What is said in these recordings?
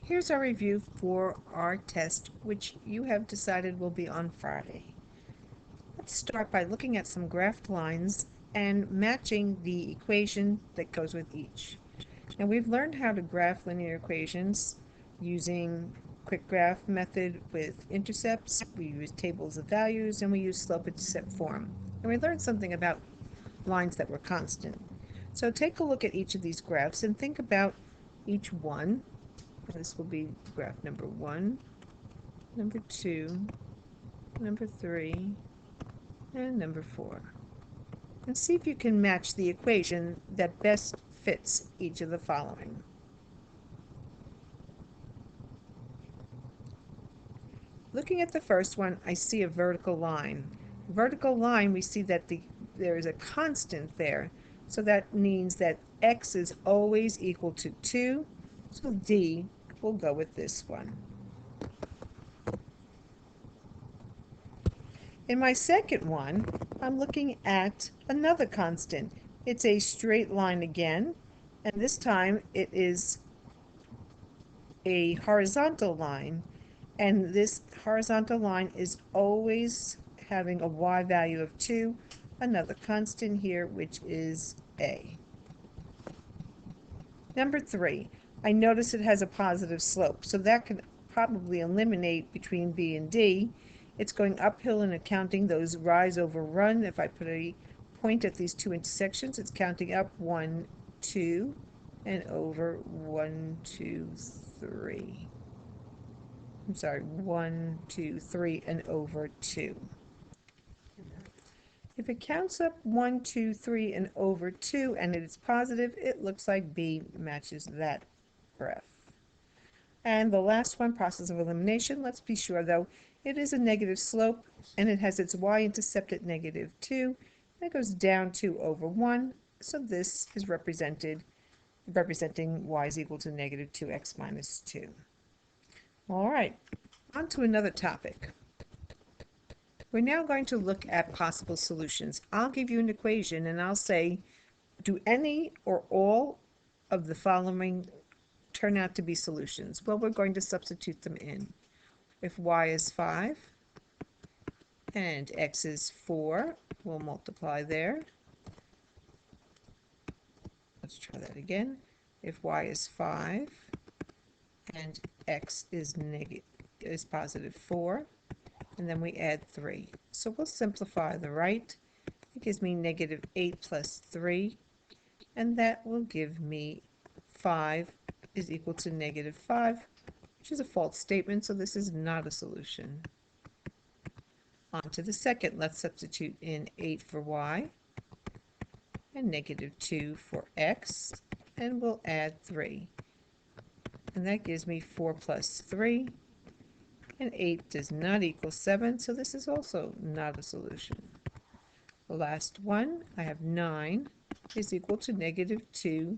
Here's our review for our test, which you have decided will be on Friday. Let's start by looking at some graphed lines and matching the equation that goes with each. Now we've learned how to graph linear equations using quick graph method with intercepts. We use tables of values and we use slope-intercept form. And we learned something about lines that were constant. So take a look at each of these graphs and think about each one. This will be graph number 1, number 2, number 3, and number 4. And see if you can match the equation that best fits each of the following. Looking at the first one, I see a vertical line. Vertical line, we see that there is a constant there. So that means that x is always equal to 2. So D will go with this one. In my second one, I'm looking at another constant. It's a straight line again, and this time it is a horizontal line, and this horizontal line is always having a y value of 2, another constant here, which is A. Number 3, I notice it has a positive slope, so that can probably eliminate between B and D. It's going uphill and counting those rise over run. If I put a point at these two intersections, it's counting up 1, 2, and over 1, 2, 3. I'm sorry, 1, 2, 3, and over 2. If it counts up 1, 2, 3, and over 2, and it is positive, it looks like B matches that graph. And the last one, process of elimination. Let's be sure, though, it is a negative slope, and it has its y-intercept at negative 2. And it goes down 2 over 1, so this is representing y is equal to negative 2x minus 2. All right, on to another topic. We're now going to look at possible solutions. I'll give you an equation, and I'll say, do any or all of the following turn out to be solutions? Well, we're going to substitute them in. If y is 5 and x is 4, we'll multiply there. Let's try that again. If y is 5 and x is positive 4, and then we add 3. So we'll simplify the right. It gives me negative 8 plus 3, and that will give me 5 is equal to negative 5, which is a false statement, so this is not a solution. On to the second. Let's substitute in 8 for y and negative 2 for x, and we'll add 3. And that gives me 4 plus 3, and 8 does not equal 7, so this is also not a solution. The last one, I have 9 is equal to negative 2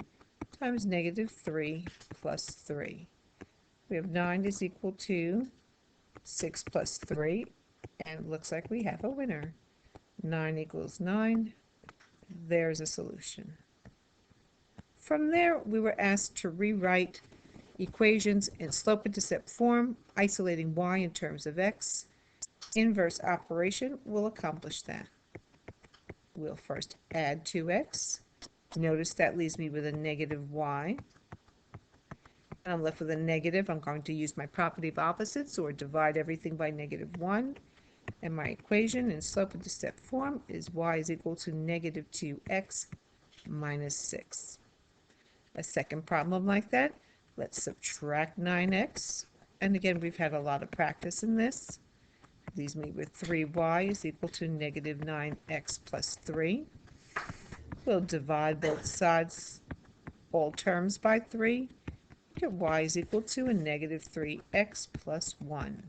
times negative 3 plus 3. We have 9 is equal to 6 plus 3, and it looks like we have a winner. 9 equals 9. There's a solution. From there, we were asked to rewrite equations in slope-intercept form, isolating y in terms of x. Inverse operation will accomplish that. We'll first add 2x. Notice that leaves me with a negative y. And I'm left with a negative. I'm going to use my property of opposites, or divide everything by negative 1. And my equation in slope-intercept form is y is equal to negative 2x minus 6. A second problem like that, let's subtract 9x. And again, we've had a lot of practice in this. Leaves me with 3y is equal to negative 9x plus 3. We'll divide both sides, all terms, by 3. Get y is equal to a negative 3x plus 1.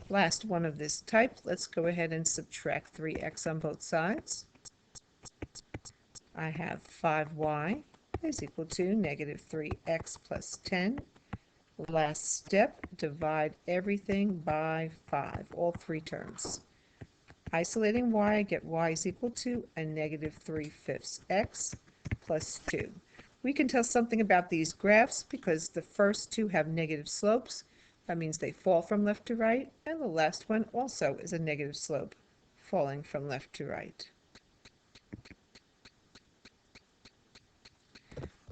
Last one of this type, let's go ahead and subtract 3x on both sides. I have 5y is equal to negative 3x plus 10. Last step, divide everything by 5, all three terms. Isolating y, I get y is equal to a negative 3/5 x plus 2. We can tell something about these graphs because the first two have negative slopes. That means they fall from left to right, and the last one also is a negative slope, falling from left to right.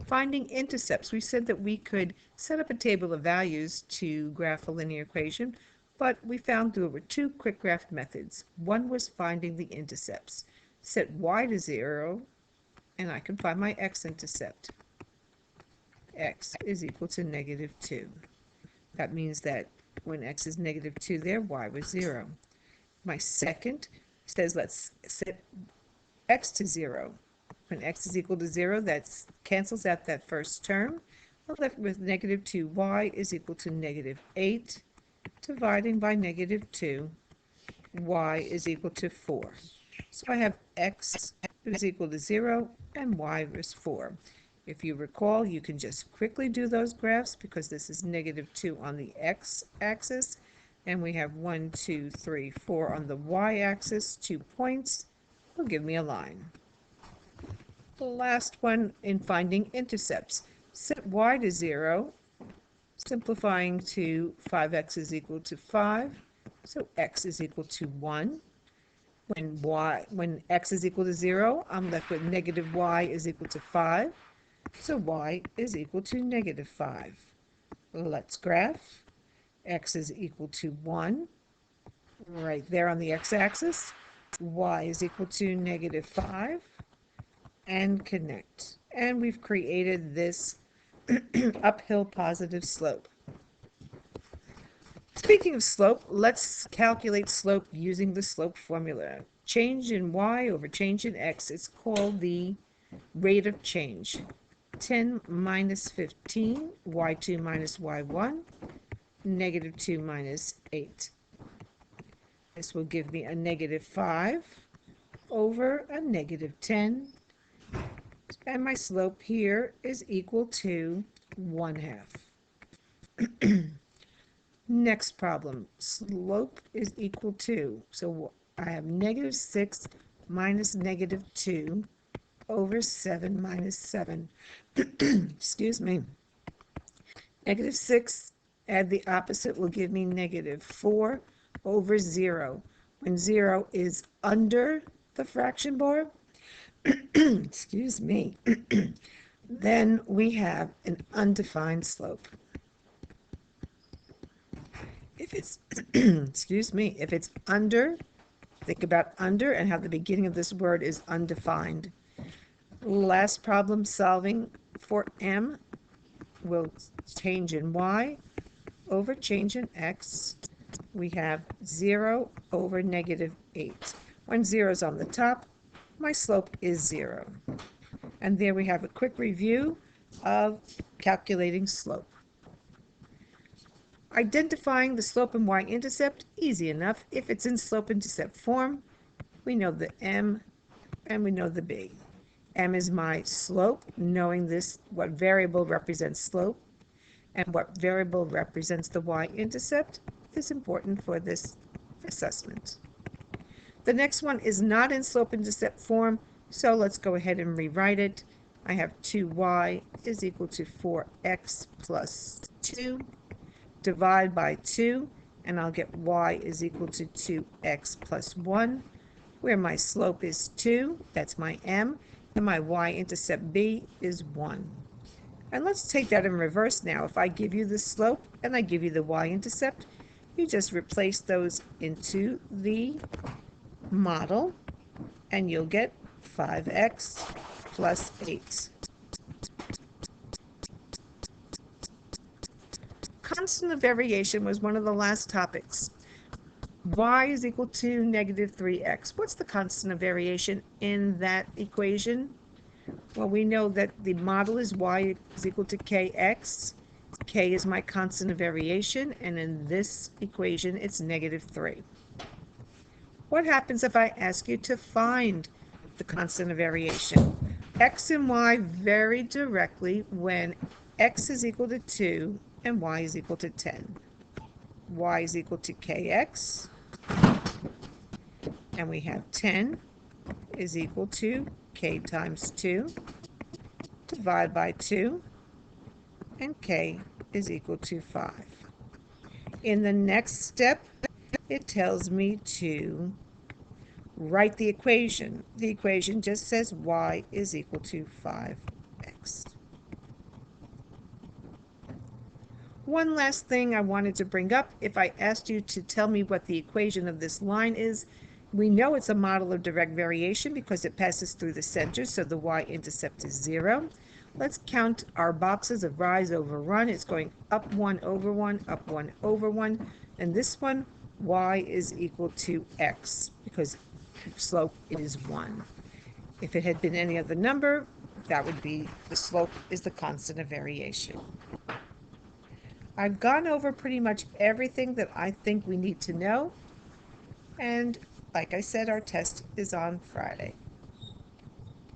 Finding intercepts. We said that we could set up a table of values to graph a linear equation, but we found there were two quick graph methods. One was finding the intercepts. Set y to 0, and I can find my x-intercept. X is equal to -2. That means that when x is -2 there, y was 0. My second says let's set x to 0. When x is equal to 0, that cancels out that first term. I'm left with -2y is equal to -8. Dividing by -2, y is equal to 4. So I have x is equal to 0 and y is 4. If you recall, you can just quickly do those graphs because this is -2 on the x-axis, and we have 1, 2, 3, 4 on the y-axis. 2 points will give me a line. The last one in finding intercepts. Set y to 0, simplifying to 5x is equal to 5, so x is equal to 1. When x is equal to 0, I'm left with -y is equal to 5, so y is equal to -5. Let's graph. X is equal to 1, right there on the x-axis. Y is equal to -5, and connect. And we've created this uphill positive slope. Speaking of slope, let's calculate slope using the slope formula. Change in y over change in x is called the rate of change. 10 minus 15, y2 minus y1, -2 minus 8. This will give me a -5 over a -10, and my slope here is equal to 1/2. Next problem, slope is equal to, so I have -6 minus -2 over 7 minus 7. Excuse me. -6, add the opposite, will give me -4 over 0. When 0 is under the fraction bar, excuse me, then we have an undefined slope. If it's, excuse me, if it's under, think about under and how the beginning of this word is undefined. Last problem solving for m will change in y over change in x. We have 0 over -8. When 0 is on the top, my slope is 0. And there we have a quick review of calculating slope. Identifying the slope and y-intercept, easy enough. If it's in slope-intercept form, we know the m and we know the b. M is my slope, knowing this, what variable represents slope and what variable represents the y-intercept is important for this assessment. The next one is not in slope-intercept form, so let's go ahead and rewrite it. I have 2y is equal to 4x plus 2. Divide by 2, and I'll get y is equal to 2x plus 1, where my slope is 2, that's my m, and my y-intercept b is 1. And let's take that in reverse now. If I give you the slope and I give you the y-intercept, you just replace those into the model, and you'll get 5x plus 8. Constant of variation was one of the last topics. Y is equal to -3x. What's the constant of variation in that equation? Well, we know that the model is y is equal to kx. K is my constant of variation, and in this equation, it's -3. What happens if I ask you to find the constant of variation? X and y vary directly when x is equal to 2 and y is equal to 10. Y is equal to kx, and we have 10 is equal to k times 2. divide by 2, and k is equal to 5. In the next step, it tells me to write the equation. The equation just says y is equal to 5x. One last thing I wanted to bring up, if I asked you to tell me what the equation of this line is, we know it's a model of direct variation because it passes through the center, so the y-intercept is 0. Let's count our boxes of rise over run. It's going up 1 over 1, up 1 over 1, and this one, y is equal to x because slope is 1. If it had been any other number, that would be the slope is the constant of variation. I've gone over pretty much everything that I think we need to know, and like I said, our test is on Friday.